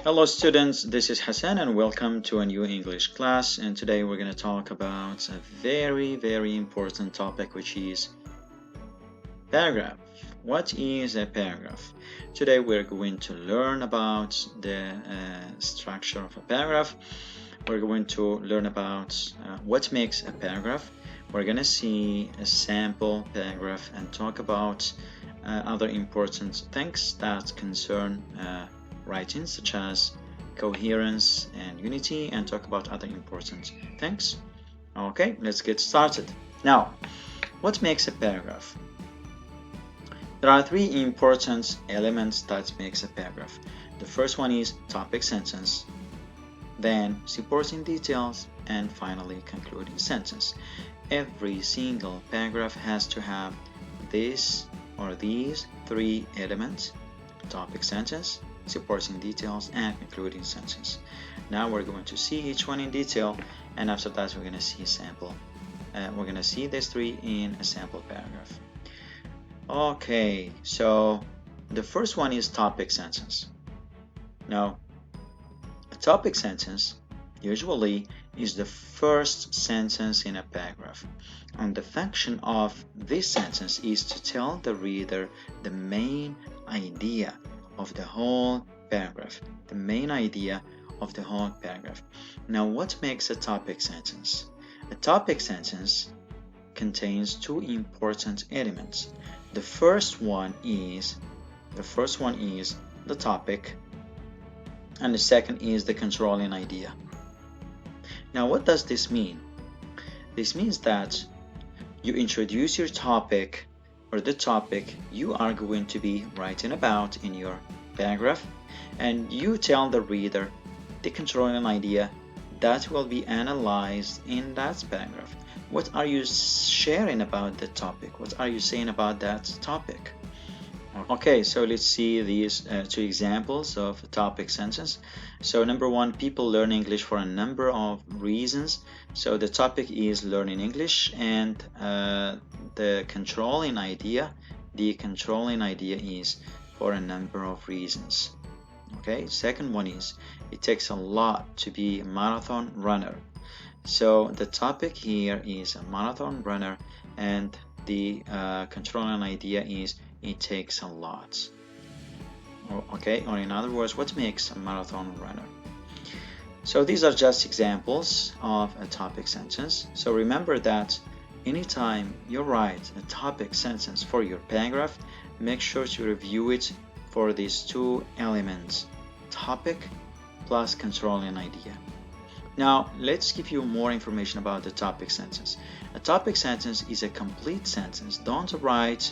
Hello students, this is Hassan and welcome to a new English class, and today we're going to talk about a very important topic, which is paragraph. What is a paragraph? Today we're going to learn about the structure of a paragraph. We're going to learn about what makes a paragraph. We're going to see a sample paragraph and talk about other important things that concern writing, such as coherence and unity, and talk about other important things. Okay, let's get started. Now, what makes a paragraph? There are three important elements that makes a paragraph. The first one is topic sentence, then supporting details, and finally concluding sentence. Every single paragraph has to have this or these three elements: topic sentence, supporting details, and concluding sentence. Now we're going to see each one in detail, and after that we're going to see sample. We're going to see these three in a sample paragraph. Okay, so the first one is topic sentence. Now, a topic sentence usually is the first sentence in a paragraph, and the function of this sentence is to tell the reader the main idea of the whole paragraph. The main idea of the whole paragraph. Now, what makes a topic sentence? A topic sentence contains two important elements. The first one is the topic, and the second is the controlling idea. Now, what does this mean? This means that you introduce your topic, or the topic you are going to be writing about in your paragraph, and you tell the reader the controlling idea that will be analyzed in that paragraph. What are you sharing about the topic? What are you saying about that topic? Okay, so let's see these two examples of a topic sentence. So number one, people learn English for a number of reasons. So the topic is learning English, and the controlling idea is for a number of reasons. Okay, second one is it takes a lot to be a marathon runner. So the topic here is a marathon runner, and the controlling idea is it takes a lot. Okay, or in other words, what makes a marathon runner? So these are just examples of a topic sentence. So remember that anytime you write a topic sentence for your paragraph, make sure to review it for these two elements: topic plus controlling idea. Now, let's give you more information about the topic sentence. A topic sentence is a complete sentence. Don't write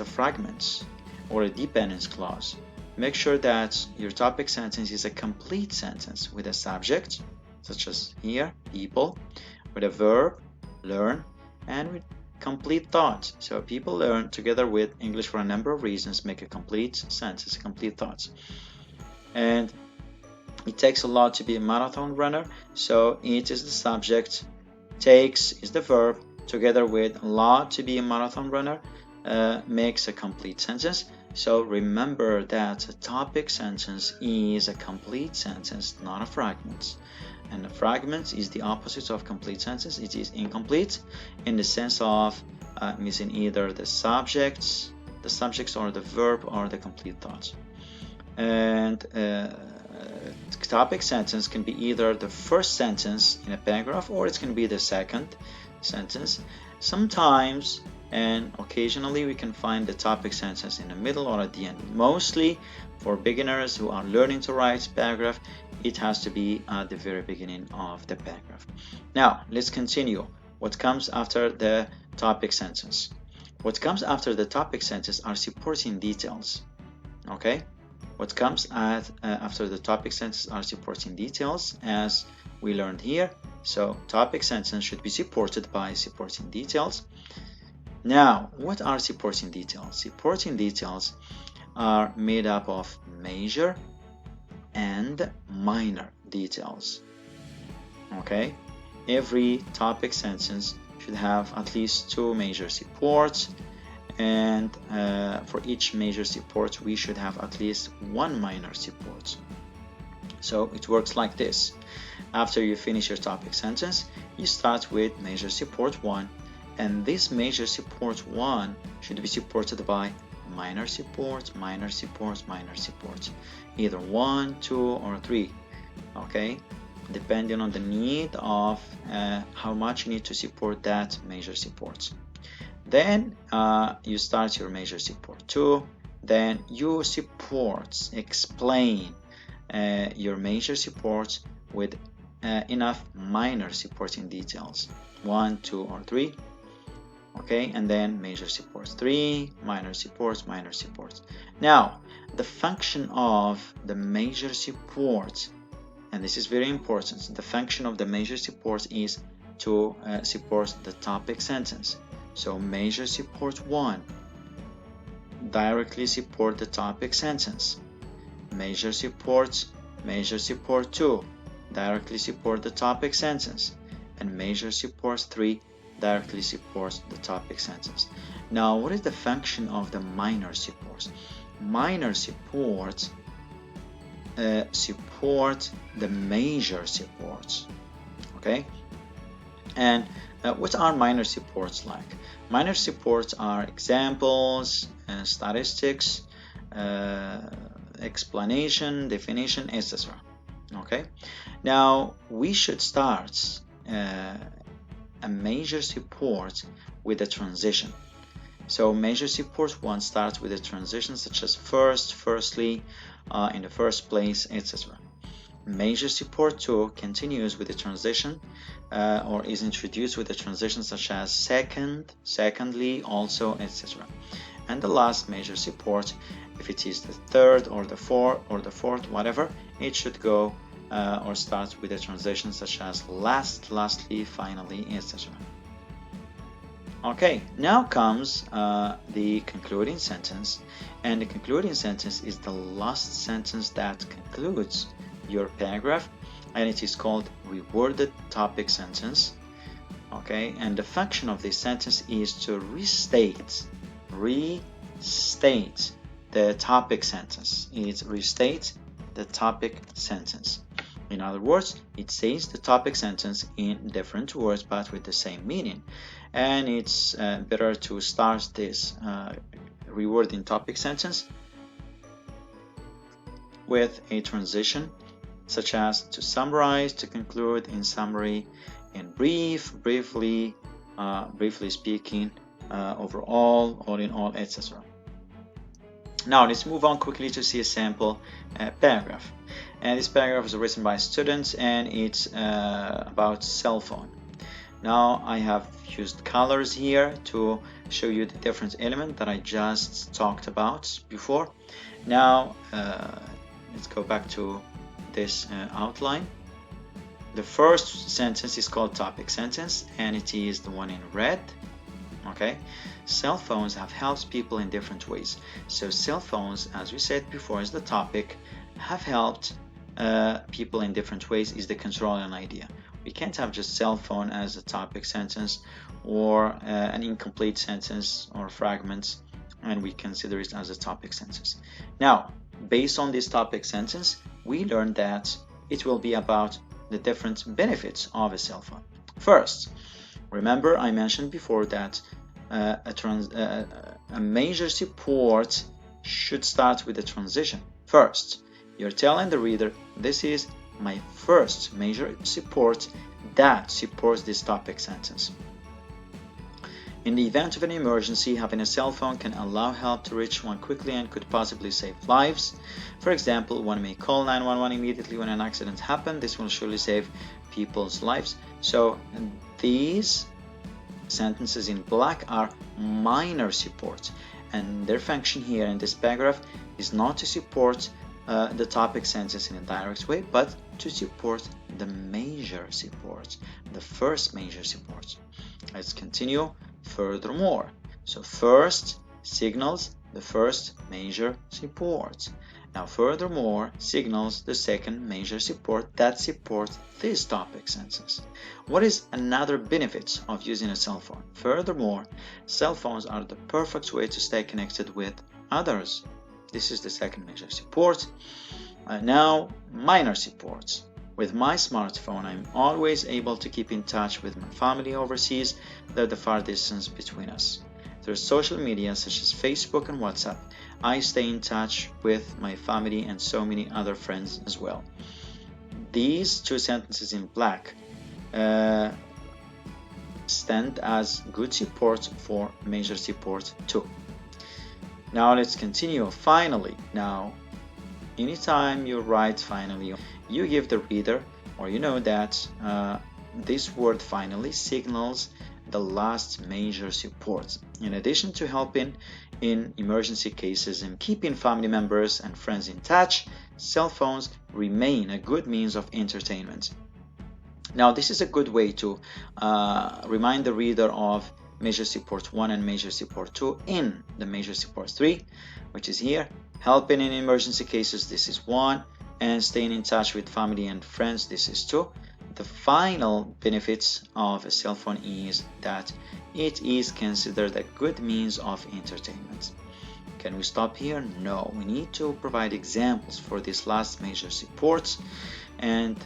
a fragment or a dependence clause. Make sure that your topic sentence is a complete sentence with a subject, such as here, people, with a verb, learn, and with complete thought. So people learn together with English for a number of reasons make a complete sentence, complete thoughts. And it takes a lot to be a marathon runner, so it is the subject, takes is the verb, together with a lot to be a marathon runner makes a complete sentence. So remember that a topic sentence is a complete sentence, not a fragment. And a fragment is the opposite of complete sentence. It is incomplete in the sense of missing either the subjects or the verb or the complete thought. And topic sentence can be either the first sentence in a paragraph, or it can be the second sentence. Sometimes and occasionally we can find the topic sentence in the middle or at the end. Mostly for beginners who are learning to write paragraph, it has to be at the very beginning of the paragraph. Now let's continue. What comes after the topic sentence? What comes after the topic sentence are supporting details. Okay, what comes after the topic sentence are supporting details, as we learned here. So topic sentence should be supported by supporting details. Now, what are supporting details? Supporting details are made up of major and minor details. Okay, every topic sentence should have at least two major supports and for each major support we should have at least one minor support. So it works like this. After you finish your topic sentence, you start with major support 1, and this major support 1 should be supported by minor support, minor support, minor support, either 1, 2, or 3, okay, depending on the need of how much you need to support that major support. Then you start your major support 2, then you explain your major support with enough minor supporting details, 1, 2, or 3, okay, and then major support 3, minor support, minor support. Now the function of the major support, and this is very important, the function of the major support is to support the topic sentence. So major support 1 directly support the topic sentence. Major support 2 directly support the topic sentence, and major support 3 directly supports the topic sentence. Now what is the function of the minor support? Minor support support the major supports, okay? And what are minor supports like? Minor supports are examples, statistics, explanation, definition, etc. Okay, now we should start a major support with a transition. So major support 1 starts with a transition such as first, firstly, in the first place, etc. Major support 2 continues with a transition or is introduced with a transition such as second, secondly, also, etc. And the last major support, if it is the third or the fourth, whatever, it should go or start with a transition such as last, lastly, finally, etc. Okay, now comes the concluding sentence, and the concluding sentence is the last sentence that concludes your paragraph, and it is called reworded topic sentence. Okay, and the function of this sentence is to restate the topic sentence. It restates the topic sentence. In other words, it says the topic sentence in different words but with the same meaning. And it's better to start this rewording topic sentence with a transition such as to summarize, to conclude, in summary, in brief, briefly, briefly speaking, overall, all in all, etc. Now let's move on quickly to see a sample paragraph. And this paragraph is written by students, and it's about cell phone. Now I have used colors here to show you the different element that I just talked about before. Now let's go back to this outline. The first sentence is called topic sentence, and it is the one in red. Okay, cell phones have helped people in different ways. So cell phones, as we said before, is the topic, have helped people in different ways is the controlling idea. We can't have just cell phone as a topic sentence or an incomplete sentence or fragments, and we consider it as a topic sentence. Now, based on this topic sentence, we learned that it will be about the different benefits of a cell phone. First, remember I mentioned before that a major support should start with a transition. First, you're telling the reader, this is my first major support that supports this topic sentence. In the event of an emergency, having a cell phone can allow help to reach one quickly and could possibly save lives. For example, one may call 911 immediately when an accident happens. This will surely save people's lives. So these sentences in black are minor support, and their function here in this paragraph is not to support the topic sentence in a direct way, but to support the major support, the first major support. Let's continue. Furthermore, so first signals the first major support. Now, furthermore, signals the second major support that supports this topic sentence. What is another benefit of using a cell phone? Furthermore, cell phones are the perfect way to stay connected with others. This is the second major support. Now, minor supports. With my smartphone, I'm always able to keep in touch with my family overseas without the far distance between us. Through social media such as Facebook and WhatsApp, I stay in touch with my family and so many other friends as well. These two sentences in black stand as good support for major support too. Now let's continue. Finally, now anytime you write finally, you give the reader, or you know that this word finally signals the last major support. In addition to helping in emergency cases and keeping family members and friends in touch, cell phones remain a good means of entertainment. Now, this is a good way to remind the reader of major support 1 and major support 2 in the major support 3, which is here. Helping in emergency cases, this is 1, and staying in touch with family and friends, this is 2. The final benefits of a cell phone is that it is considered a good means of entertainment. Can we stop here? No, we need to provide examples for this last major support, and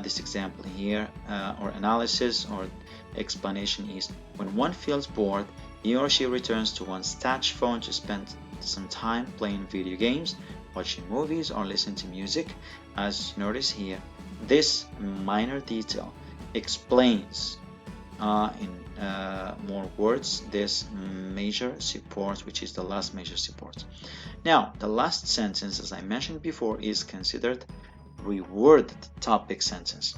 this example here or analysis or explanation is: when one feels bored, he or she returns to one's touch phone to spend some time playing video games, watching movies, or listening to music. As you notice here, this minor detail explains in more words this major support, which is the last major support. Now, the last sentence, as I mentioned before, is considered reworded topic sentence.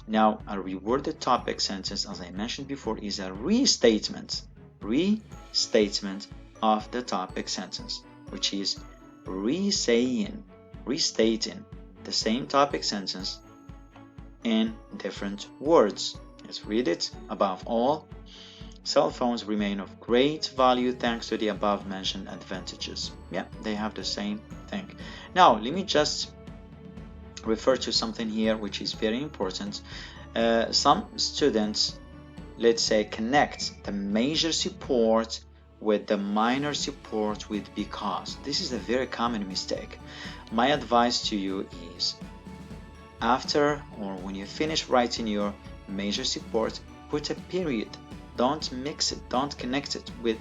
Now, a reworded topic sentence, as I mentioned before, is a restatement of the topic sentence, which is restating the same topic sentence in different words. Let's read it. Above all, cell phones remain of great value thanks to the above mentioned advantages. Yeah, they have the same thing. Now, let me just refer to something here which is very important. Some students, let's say, connect the major support with the minor support with because. This is a very common mistake. My advice to you is, after or when you finish writing your major support, put a period. Don't mix it, don't connect it with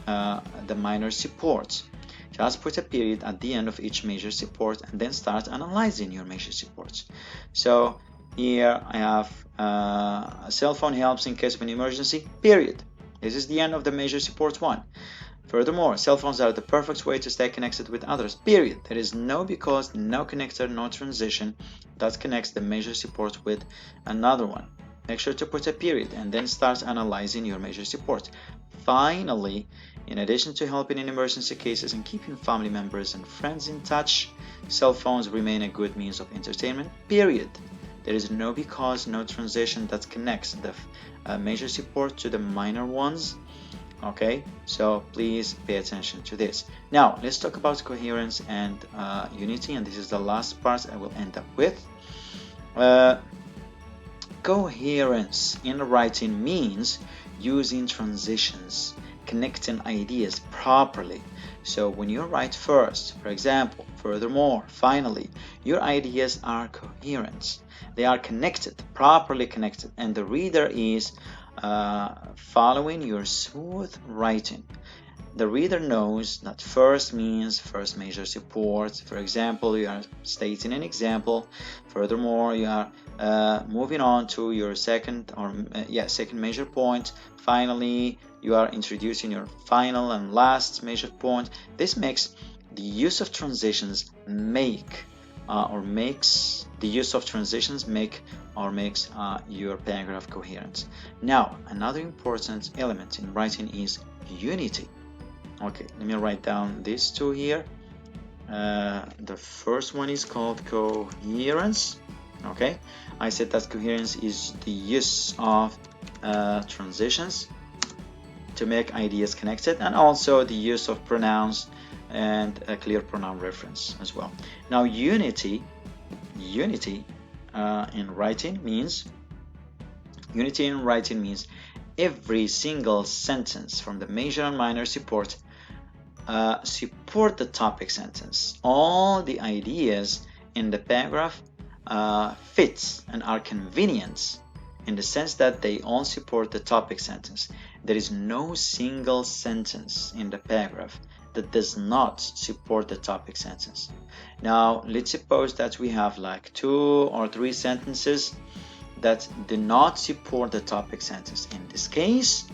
the minor support. Just put a period at the end of each major support and then start analyzing your major supports. So here I have a cell phone helps in case of an emergency, period. This is the end of the major support 1. Furthermore, cell phones are the perfect way to stay connected with others, period. There is no because, no connector, no transition that connects the major support with another one. Make sure to put a period and then start analyzing your major support. Finally, in addition to helping in emergency cases and keeping family members and friends in touch, cell phones remain a good means of entertainment, period. There is no because, no transition that connects the major support to the minor ones. Okay, so please pay attention to this. Now, let's talk about coherence and unity, and this is the last part I will end up with. Coherence in writing means using transitions, connecting ideas properly. So when you write first, for example, furthermore, finally, your ideas are coherent. They are connected, properly connected, and the reader is following your smooth writing. The reader knows that first means first major support. For example, you are stating an example. Furthermore, you are moving on to your second major point. Finally, you are introducing your final and last major point. This makes the use of transitions makes your paragraph coherent. Now, another important element in writing is unity. Okay, let me write down these two here. The first one is called coherence. Okay, I said that coherence is the use of transitions. to make ideas connected, and also the use of pronouns and a clear pronoun reference as well. Now unity in writing means every single sentence from the major and minor support the topic sentence. All the ideas in the paragraph fit and are convenient in the sense that they all support the topic sentence. There is no single sentence in the paragraph that does not support the topic sentence. Now let's suppose that we have like 2 or 3 sentences that do not support the topic sentence. In this case,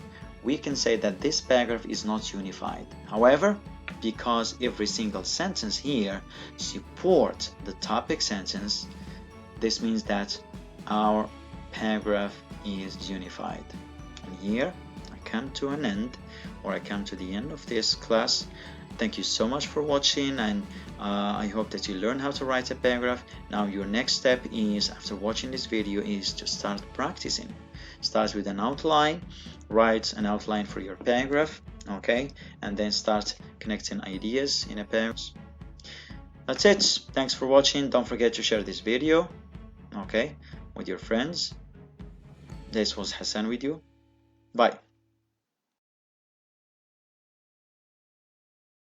we can say that this paragraph is not unified. However, because every single sentence here supports the topic sentence, this means that our paragraph is unified. And here I come to an end, or I come to the end of this class. Thank you so much for watching, and I hope that you learn how to write a paragraph. Now your next step is, after watching this video, is to start practicing. Start with an outline, write an outline for your paragraph, okay, and then start connecting ideas in a paragraph. That's it. Thanks for watching. Don't forget to share this video, okay, with your friends. This was Hassan with you. Bye.